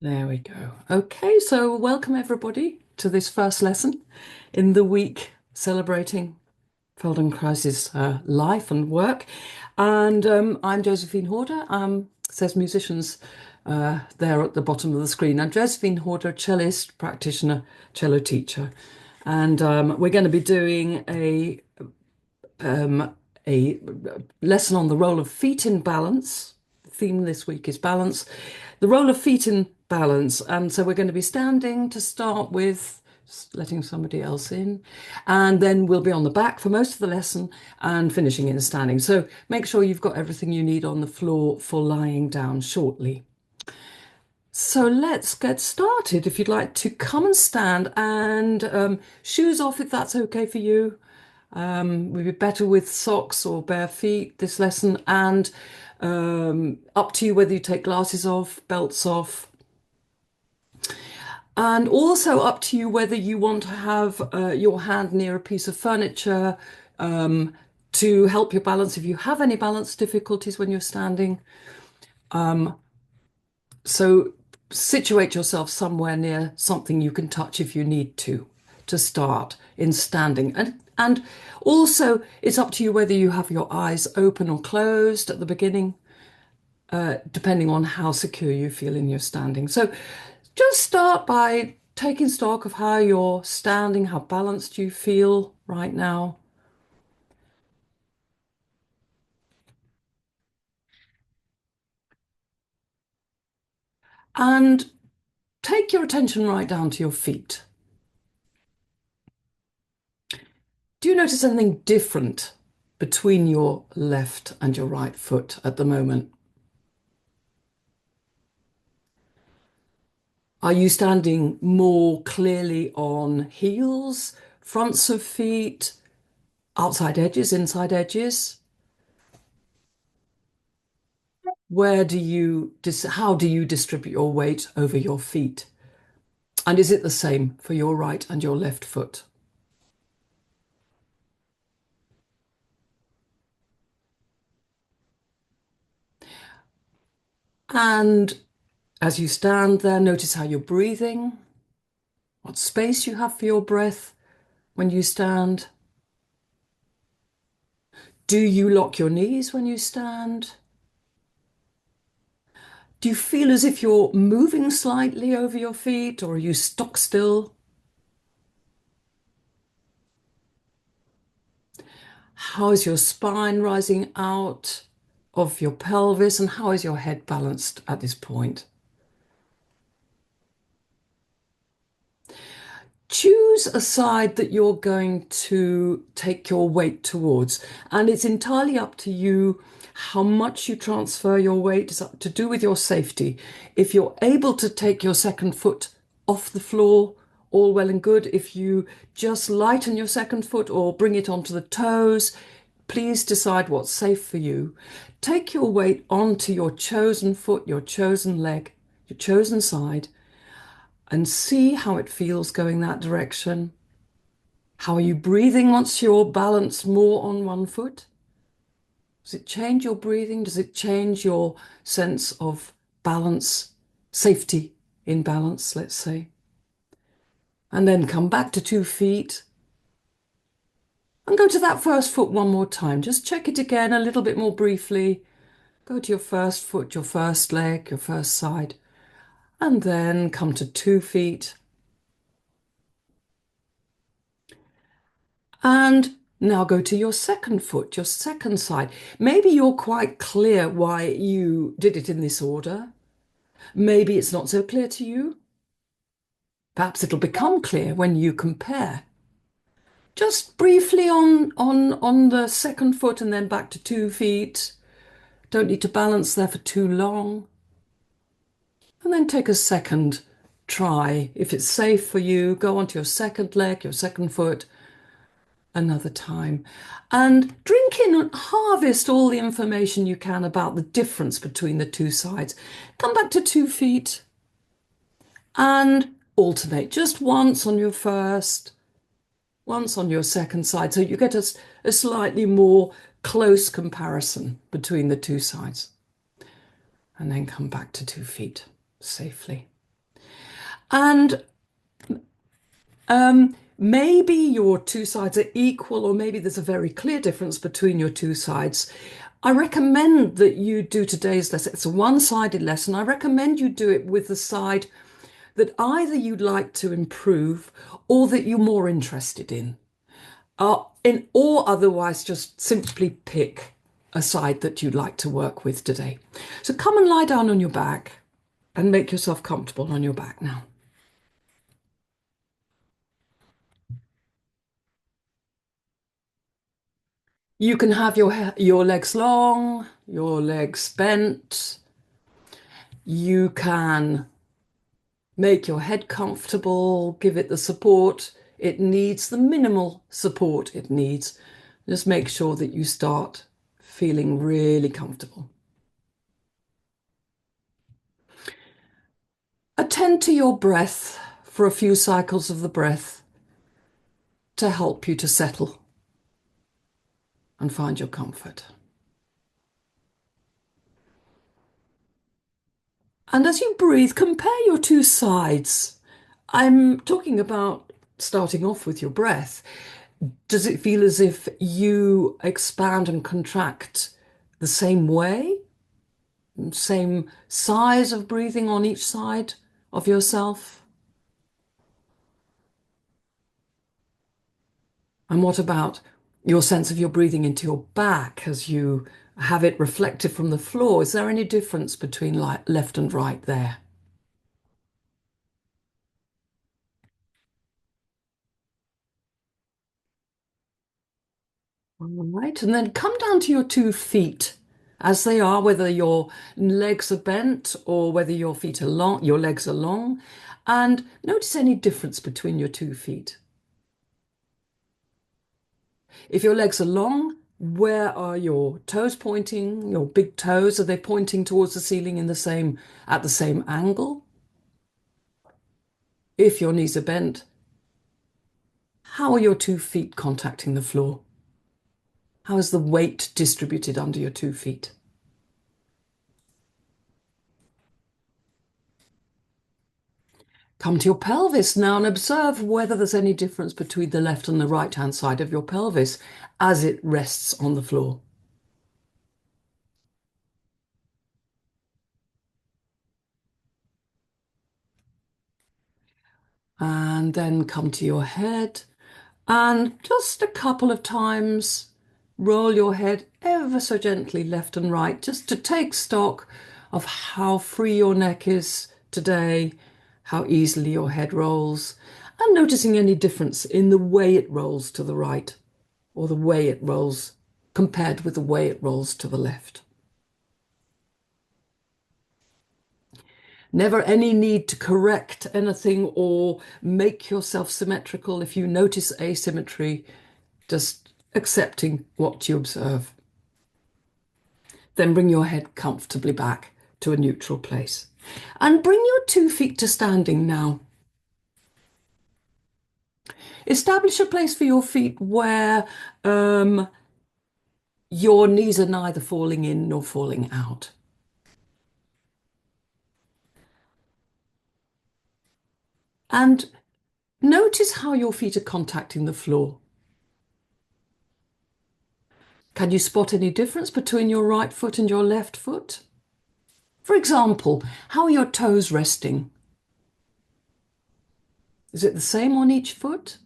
There we go. Okay, so welcome everybody to this first lesson in the week celebrating Feldenkrais's life and work. And I'm Josephine Horder. Says musicians there at the bottom of the screen. I'm Josephine Horder, cellist, practitioner, cello teacher. And we're going to be doing a lesson on the role of feet in balance. The theme this week is balance. The role of feet in balance. And so we're going to be standing to start with, letting somebody else in, and then we'll be on the back for most of the lesson and finishing in standing. So make sure you've got everything you need on the floor for lying down shortly. So let's get started. If you'd like to come and stand and shoes off if that's okay for you. We'd be better with socks or bare feet this lesson, and up to you whether you take glasses off, belts off, and also up to you whether you want to have your hand near a piece of furniture to help your balance if you have any balance difficulties when you're standing. So situate yourself somewhere near something you can touch if you need to start in standing. And also it's up to you whether you have your eyes open or closed at the beginning, depending on how secure you feel in your standing. So just start by taking stock of how you're standing, how balanced you feel right now. And take your attention right down to your feet. Do you notice anything different between your left and your right foot at the moment? Are you standing more clearly on heels, fronts of feet, outside edges, inside edges? How do you distribute your weight over your feet? And is it the same for your right and your left foot? And as you stand there, notice how you're breathing, what space you have for your breath when you stand. Do you lock your knees when you stand? Do you feel as if you're moving slightly over your feet, or are you stock still? How is your spine rising out of your pelvis, and how is your head balanced at this point? Choose a side that you're going to take your weight towards, and it's entirely up to you how much you transfer your weight. It's up to do with your safety. If you're able to take your second foot off the floor, all well and good. If you just lighten your second foot or bring it onto the toes, please decide what's safe for you. Take your weight onto your chosen foot, your chosen leg, your chosen side, and see how it feels going that direction. How are you breathing once you're balanced more on one foot? Does it change your breathing? Does it change your sense of balance, safety in balance, let's say? And then come back to 2 feet and go to that first foot one more time. Just check it again a little bit more briefly. Go to your first foot, your first leg, your first side, and then come to 2 feet. And now go to your second foot, your second side. Maybe you're quite clear why you did it in this order. Maybe it's not so clear to you. Perhaps it'll become clear when you compare. Just briefly on the second foot and then back to 2 feet. Don't need to balance there for too long. And then take a second try. If it's safe for you, go onto your second leg, your second foot, another time. And drink in and harvest all the information you can about the difference between the two sides. Come back to 2 feet and alternate just once on your first, once on your second side. So you get a slightly more close comparison between the two sides. And then come back to 2 feet safely. And maybe your two sides are equal, or maybe there's a very clear difference between your two sides. I recommend that you do today's lesson. It's a one-sided lesson. I recommend you do it with the side that either you'd like to improve or that you're more interested in. Or otherwise just simply pick a side that you'd like to work with today. So come and lie down on your back and make yourself comfortable on your back now. You can have your legs long, your legs bent. You can make your head comfortable, give it the support it needs, the minimal support it needs. Just make sure that you start feeling really comfortable. Attend to your breath for a few cycles of the breath to help you to settle and find your comfort. And as you breathe, compare your two sides. I'm talking about starting off with your breath. Does it feel as if you expand and contract the same way? Same size of breathing on each side of yourself? And what about your sense of your breathing into your back as you have it reflected from the floor? Is there any difference between left and right there? All right, and then come down to your 2 feet as they are, whether your legs are bent or whether your feet are long, your legs are long, and notice any difference between your 2 feet. If your legs are long, where are your toes pointing? Your big toes, are they pointing towards the ceiling at the same angle? If your knees are bent, how are your 2 feet contacting the floor? How is the weight distributed under your 2 feet? Come to your pelvis now and observe whether there's any difference between the left and the right-hand side of your pelvis as it rests on the floor. And then come to your head and just a couple of times roll your head ever so gently left and right just to take stock of how free your neck is today, how easily your head rolls, and noticing any difference in the way it rolls to the right or the way it rolls compared with the way it rolls to the left. Never any need to correct anything or make yourself symmetrical. If you notice asymmetry, just accepting what you observe. Then bring your head comfortably back to a neutral place. And bring your 2 feet to standing now. Establish a place for your feet where your knees are neither falling in nor falling out. And notice how your feet are contacting the floor. Can you spot any difference between your right foot and your left foot? For example, how are your toes resting? Is it the same on each foot?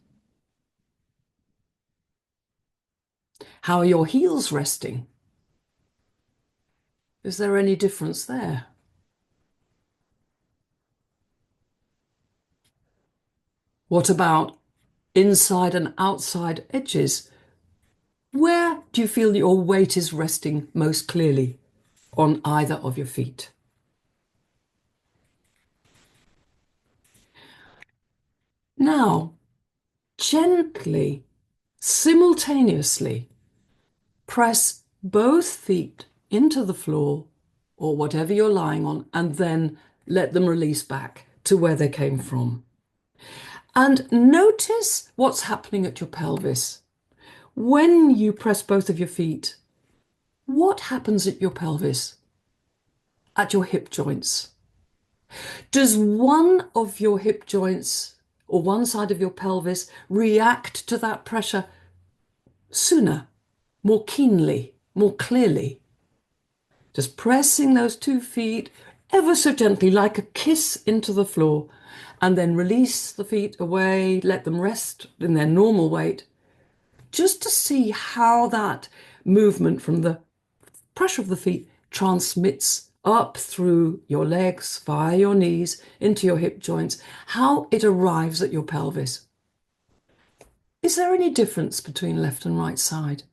How are your heels resting? Is there any difference there? What about inside and outside edges? Where do you feel your weight is resting most clearly on either of your feet? Now, gently, simultaneously, press both feet into the floor or whatever you're lying on, and then let them release back to where they came from. And notice what's happening at your pelvis. When you press both of your feet, what happens at your pelvis, at your hip joints? Does one of your hip joints or one side of your pelvis react to that pressure sooner, more keenly, more clearly? Just pressing those 2 feet ever so gently, like a kiss into the floor, and then release the feet away, let them rest in their normal weight, just to see how that movement from the pressure of the feet transmits up through your legs, via your knees, into your hip joints, how it arrives at your pelvis. Is there any difference between left and right side?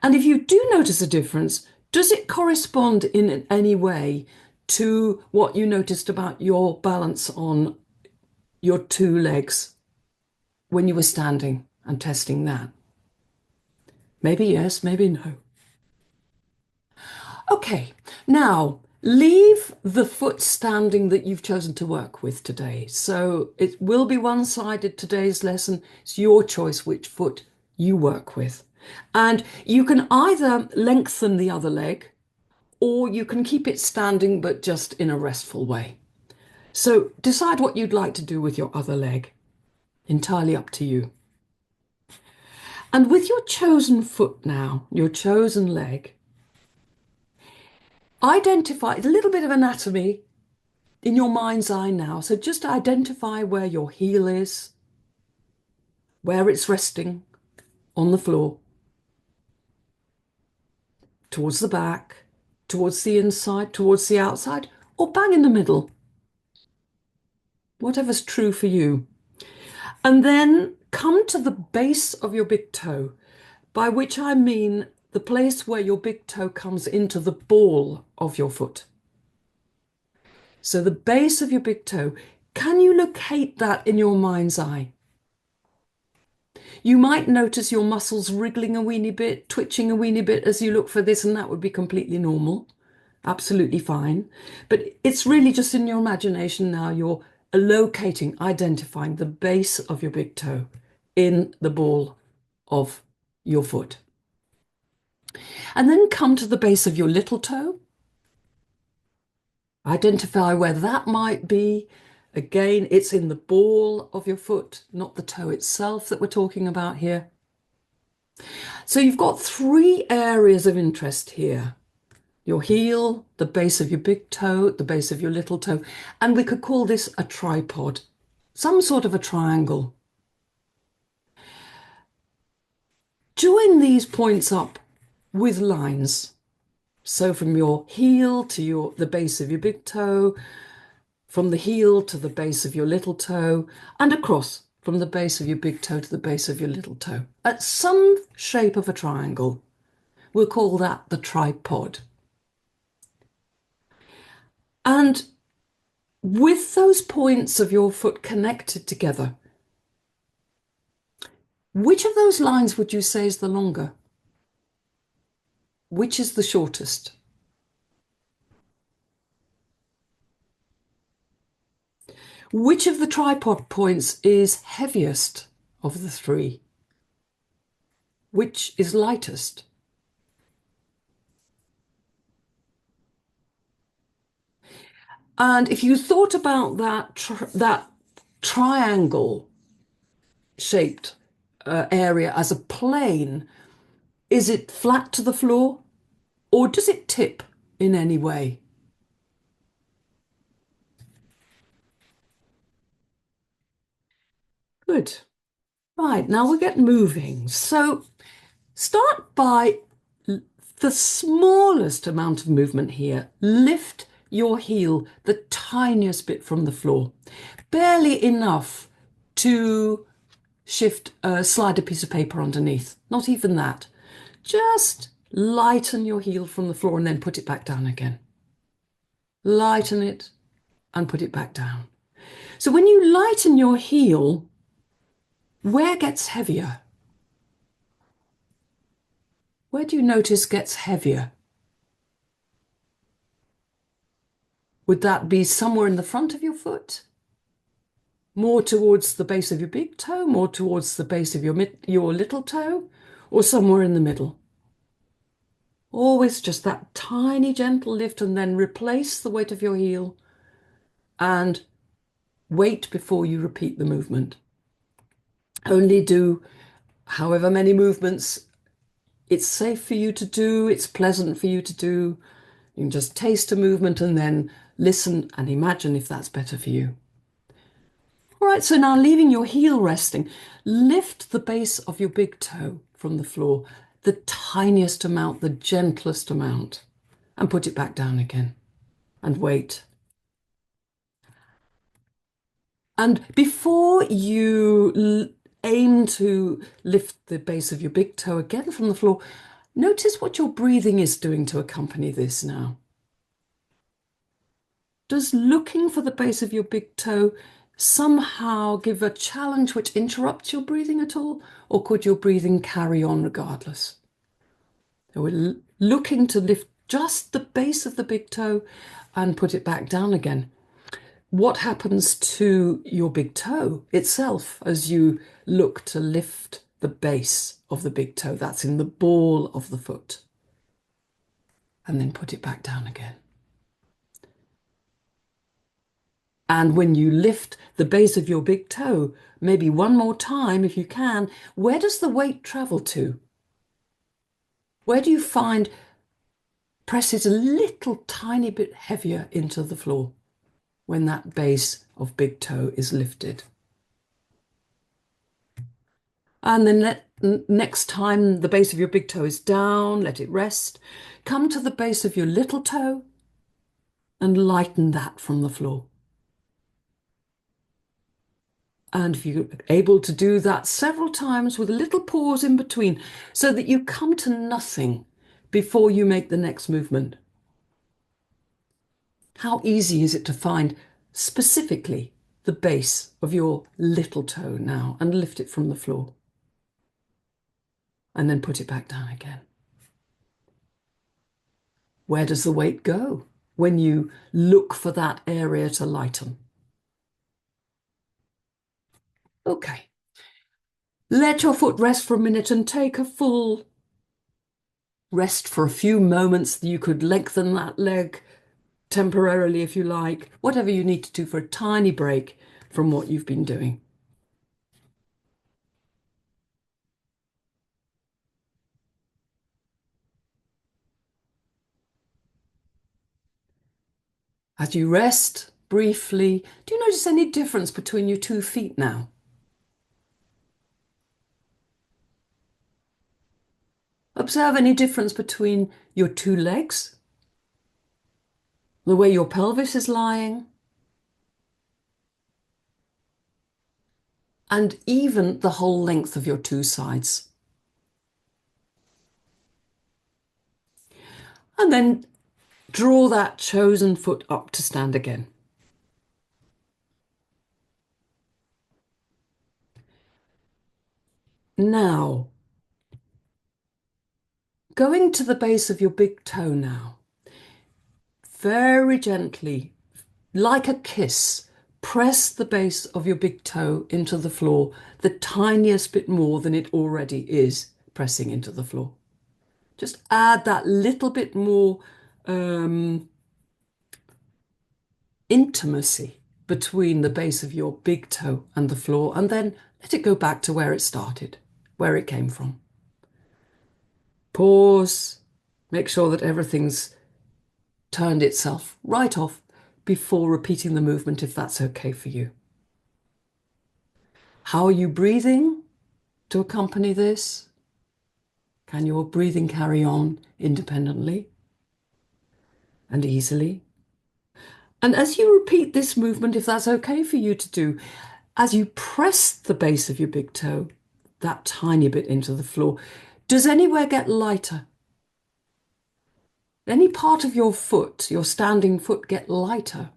And if you do notice a difference, does it correspond in any way to what you noticed about your balance on your 2 legs when you were standing and testing that? Maybe yes, maybe no. Okay, now leave the foot standing that you've chosen to work with today. So it will be one-sided today's lesson. It's your choice which foot you work with. And you can either lengthen the other leg or you can keep it standing but just in a restful way. So decide what you'd like to do with your other leg. Entirely up to you. And with your chosen foot now, your chosen leg, identify a little bit of anatomy in your mind's eye now. So just identify where your heel is, where it's resting on the floor, towards the back, towards the inside, towards the outside, or bang in the middle. Whatever's true for you. And then come to the base of your big toe, by which I mean the place where your big toe comes into the ball of your foot. So the base of your big toe, can you locate that in your mind's eye? You might notice your muscles wriggling a weeny bit, twitching a weeny bit as you look for this, and that would be completely normal. Absolutely fine. But it's really just in your imagination now, you're locating, identifying the base of your big toe in the ball of your foot. And then come to the base of your little toe. Identify where that might be. Again, it's in the ball of your foot, not the toe itself that we're talking about here. So you've got 3 areas of interest here. Your heel, the base of your big toe, the base of your little toe. And we could call this a tripod, some sort of a triangle. Join these points up with lines. So from your heel to the base of your big toe, from the heel to the base of your little toe, and across from the base of your big toe to the base of your little toe, at some shape of a triangle. We'll call that the tripod. And with those points of your foot connected together, which of those lines would you say is the longer? Which is the shortest? Which of the tripod points is heaviest of the 3? Which is lightest? And if you thought about that triangle shaped area as a plane, is it flat to the floor or does it tip in any way? Good. Right, now we'll get moving. So start by the smallest amount of movement here. Lift your heel the tiniest bit from the floor, barely enough to slide a piece of paper underneath. Not even that. Just lighten your heel from the floor and then put it back down again. Lighten it and put it back down. So when you lighten your heel, where gets heavier? Where do you notice gets heavier? Would that be somewhere in the front of your foot? More towards the base of your big toe? More towards the base of your little toe? Or somewhere in the middle? Always just that tiny gentle lift and then replace the weight of your heel and wait before you repeat the movement. Only do however many movements it's safe for you to do, it's pleasant for you to do. You can just taste a movement and then listen and imagine if that's better for you. All right, so now leaving your heel resting, lift the base of your big toe from the floor, the tiniest amount, the gentlest amount, and put it back down again and wait. And before you aim to lift the base of your big toe again from the floor, notice what your breathing is doing to accompany this now. Does looking for the base of your big toe somehow give a challenge which interrupts your breathing at all? Or could your breathing carry on regardless? So we're looking to lift just the base of the big toe and put it back down again. What happens to your big toe itself as you look to lift the base of the big toe? That's in the ball of the foot. And then put it back down again. And when you lift the base of your big toe, maybe one more time if you can, where does the weight travel to? Where do you find presses a little tiny bit heavier into the floor when that base of big toe is lifted? And then next time the base of your big toe is down, let it rest. Come to the base of your little toe and lighten that from the floor. And if you're able to do that several times with a little pause in between so that you come to nothing before you make the next movement. How easy is it to find specifically the base of your little toe now and lift it from the floor and then put it back down again? Where does the weight go when you look for that area to lighten? Okay. Let your foot rest for a minute and take a full rest for a few moments. You could lengthen that leg temporarily if you like, whatever you need to do for a tiny break from what you've been doing. As you rest briefly, do you notice any difference between your 2 feet now? Observe any difference between your 2 legs, the way your pelvis is lying, and even the whole length of your 2 sides. And then draw that chosen foot up to stand again. Now, going to the base of your big toe now, very gently, like a kiss, press the base of your big toe into the floor, the tiniest bit more than it already is pressing into the floor. Just add that little bit more intimacy between the base of your big toe and the floor, and then let it go back to where it started, where it came from. Pause, make sure that everything's turned itself right off before repeating the movement if that's okay for you. How are you breathing to accompany this? Can your breathing carry on independently and easily? And as you repeat this movement, if that's okay for you to do, as you press the base of your big toe, that tiny bit into the floor, does anywhere get lighter? Any part of your foot, your standing foot, get lighter?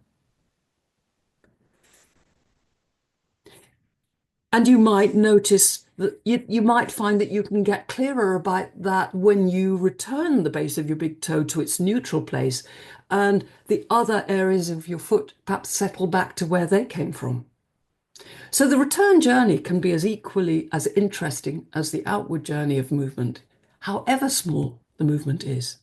And you might notice that you might find that you can get clearer about that when you return the base of your big toe to its neutral place and the other areas of your foot perhaps settle back to where they came from. So the return journey can be as equally as interesting as the outward journey of movement, however small the movement is.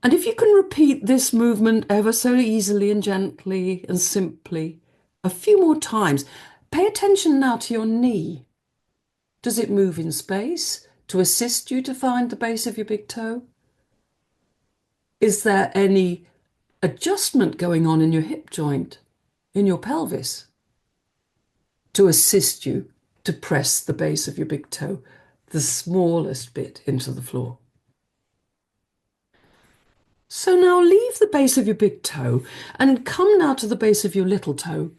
And if you can repeat this movement ever so easily and gently and simply a few more times, pay attention now to your knee. Does it move in space to assist you to find the base of your big toe? Is there any adjustment going on in your hip joint, in your pelvis, to assist you to press the base of your big toe, the smallest bit, into the floor? So now leave the base of your big toe and come now to the base of your little toe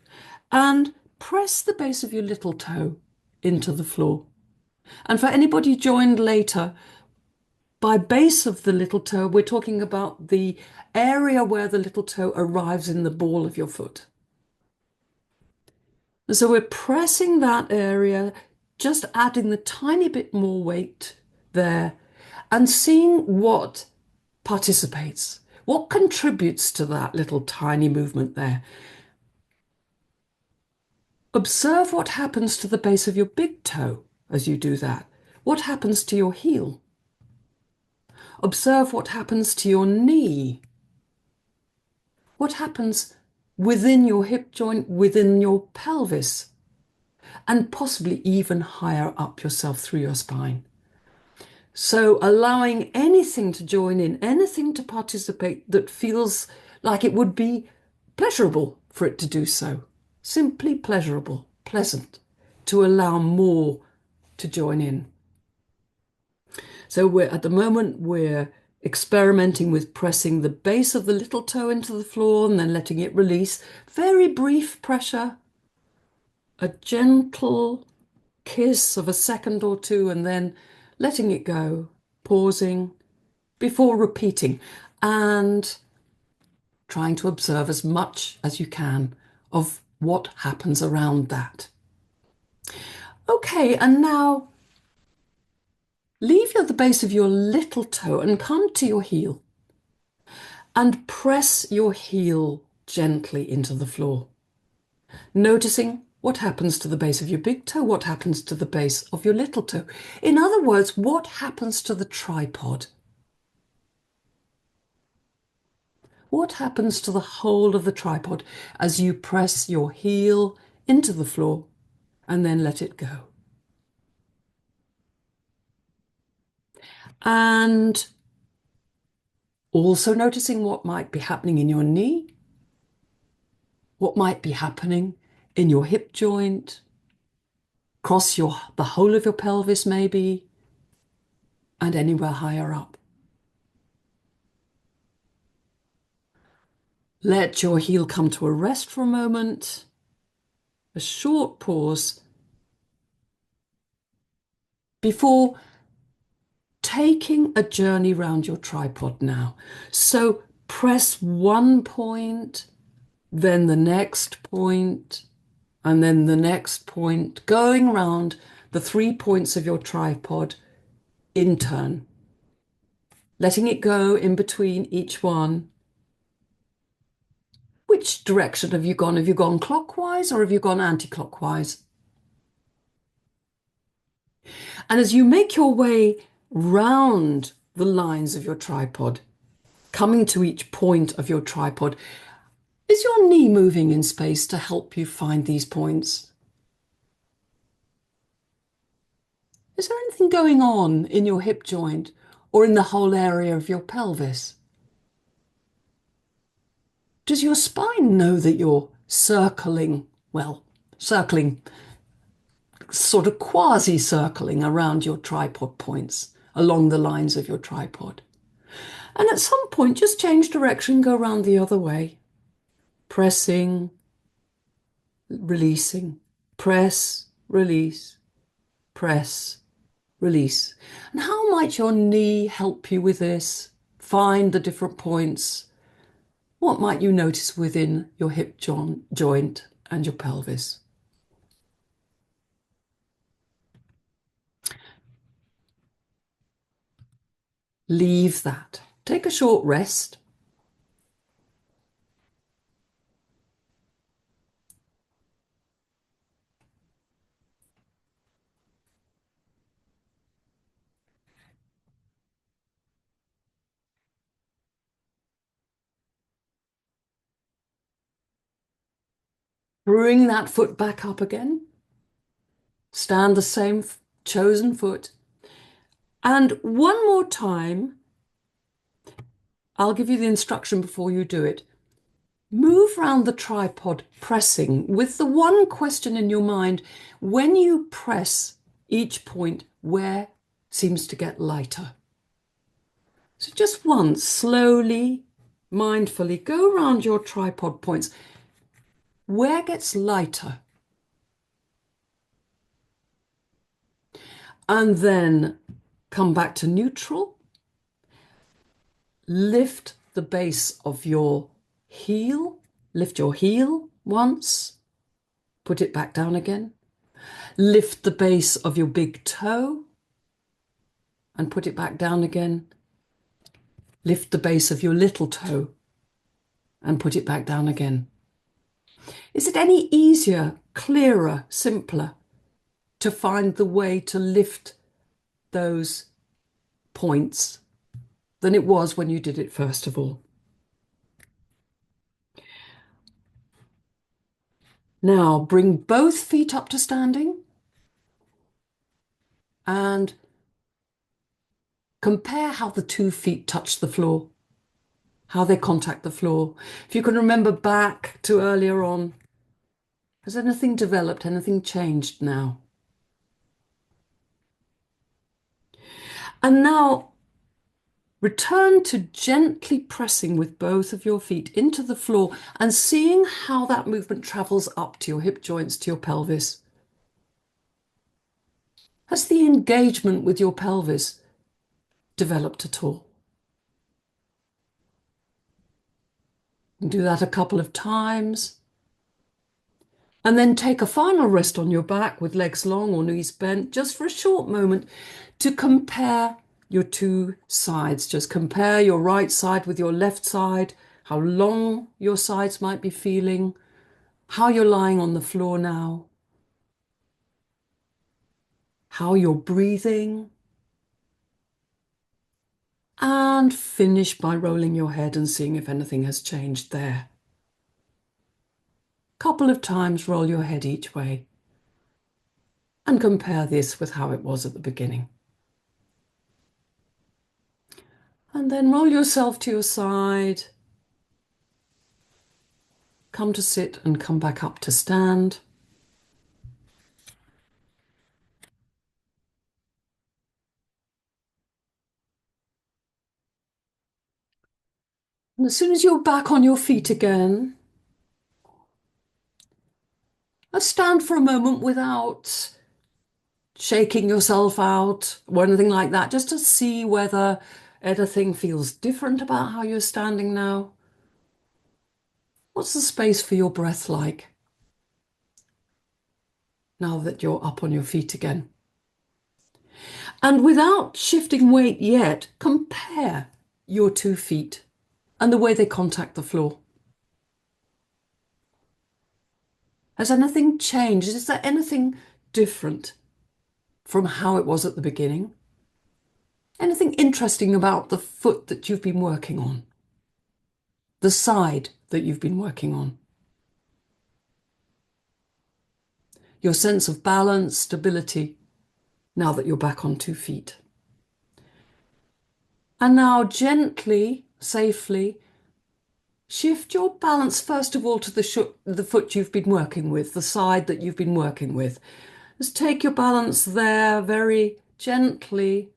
and press the base of your little toe into the floor. And for anybody joined later, by base of the little toe, we're talking about the area where the little toe arrives in the ball of your foot. And so we're pressing that area, just adding the tiny bit more weight there and seeing what participates, what contributes to that little tiny movement there. Observe what happens to the base of your big toe as you do that. What happens to your heel? Observe what happens to your knee. What happens within your hip joint, within your pelvis, and possibly even higher up yourself through your spine. So allowing anything to join in, anything to participate that feels like it would be pleasurable for it to do so. Simply pleasurable, pleasant, to allow more to join in. So at the moment we're experimenting with pressing the base of the little toe into the floor and then letting it release. Very brief pressure, a gentle kiss of a second or two, and then letting it go, pausing before repeating and trying to observe as much as you can of what happens around that. Okay, and now leave you at the base of your little toe and come to your heel and press your heel gently into the floor, noticing what happens to the base of your big toe, what happens to the base of your little toe. In other words, what happens to the tripod? What happens to the whole of the tripod as you press your heel into the floor and then let it go? And also noticing what might be happening in your knee, what might be happening in your hip joint, across the whole of your pelvis maybe, and anywhere higher up. Let your heel come to a rest for a moment, a short pause before taking a journey round your tripod now. So press one point, then the next point, and then the next point, going round the 3 points of your tripod in turn, letting it go in between each one. Which direction have you gone? Have you gone clockwise or have you gone anti-clockwise? And as you make your way round the lines of your tripod, coming to each point of your tripod, is your knee moving in space to help you find these points? Is there anything going on in your hip joint or in the whole area of your pelvis? Does your spine know that you're circling, well, circling, sort of quasi-circling around your tripod points, along the lines of your tripod? And at some point, just change direction, go around the other way, pressing, releasing, press, release, press, release. And how might your knee help you with this? Find the different points. What might you notice within your hip joint and your pelvis? Leave that. Take a short rest. Bring that foot back up again. Stand the same chosen foot. And one more time, I'll give you the instruction before you do it. Move round the tripod pressing with the one question in your mind. When you press each point, where seems to get lighter? So just once, slowly, mindfully, go around your tripod points. Where gets lighter? And then come back to neutral. Lift the base of your heel. Lift your heel once. Put it back down again. Lift the base of your big toe and put it back down again. Lift the base of your little toe and put it back down again. Is it any easier, clearer, simpler to find the way to lift those points than it was when you did it first of all? Now bring both feet up to standing and compare how the 2 feet touch the floor, how they contact the floor. If you can remember back to earlier on, has anything developed, anything changed now? And now return to gently pressing with both of your feet into the floor and seeing how that movement travels up to your hip joints, to your pelvis. Has the engagement with your pelvis developed at all? Do that a couple of times. And then take a final rest on your back with legs long or knees bent, just for a short moment, to compare your two sides. Just compare your right side with your left side, how long your sides might be feeling, how you're lying on the floor now, how you're breathing. And finish by rolling your head and seeing if anything has changed there. Couple of times, roll your head each way and compare this with how it was at the beginning. And then roll yourself to your side. Come to sit and come back up to stand. And as soon as you're back on your feet again, stand for a moment without shaking yourself out or anything like that, just to see whether anything feels different about how you're standing now. What's the space for your breath like now that you're up on your feet again? And without shifting weight yet, compare your 2 feet and the way they contact the floor. Has anything changed? Is there anything different from how it was at the beginning? Anything interesting about the foot that you've been working on? The side that you've been working on? Your sense of balance, stability, now that you're back on 2 feet. And now gently, safely, shift your balance first of all to the foot you've been working with, the side that you've been working with. Just take your balance there very gently.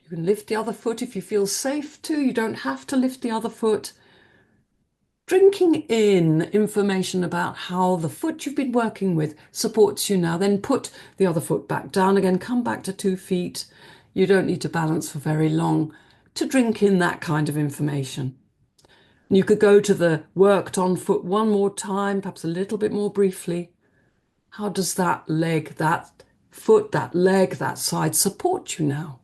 You can lift the other foot if you feel safe to. You don't have to lift the other foot. Drinking in information about how the foot you've been working with supports you now. Then put the other foot back down again. Come back to 2 feet. You don't need to balance for very long to drink in that kind of information. You could go to the worked on foot one more time, perhaps a little bit more briefly. How does that leg, that foot, that leg, that side support you now?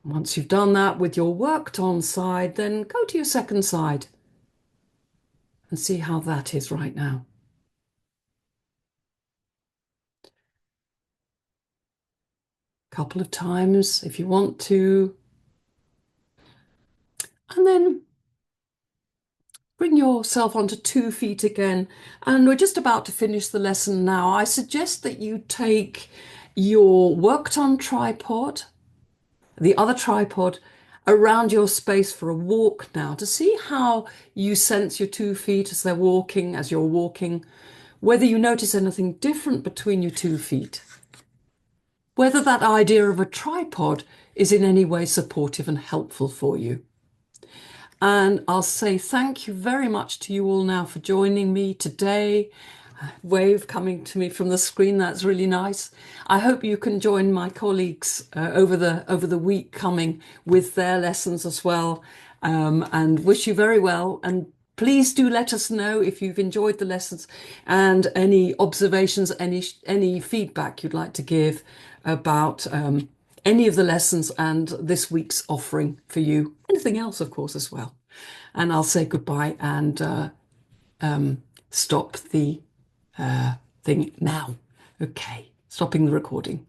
Once you've done that with your worked on side, then go to your second side and see how that is right now. A couple of times if you want to. And then Bring yourself onto 2 feet again. And we're just about to finish the lesson now. I suggest that you take your worked on tripod, the other tripod, around your space for a walk now to see how you sense your 2 feet as they're walking, as you're walking, whether you notice anything different between your 2 feet, whether that idea of a tripod is in any way supportive and helpful for you. And I'll say thank you very much to you all now for joining me today. Wave coming to me from the screen, that's really nice. I hope you can join my colleagues over the week coming with their lessons as well, and wish you very well. And please do let us know if you've enjoyed the lessons and any observations, any feedback you'd like to give about any of the lessons and this week's offering for you. Anything else, of course, as well. And I'll say goodbye and stop the thing now. Okay, stopping the recording.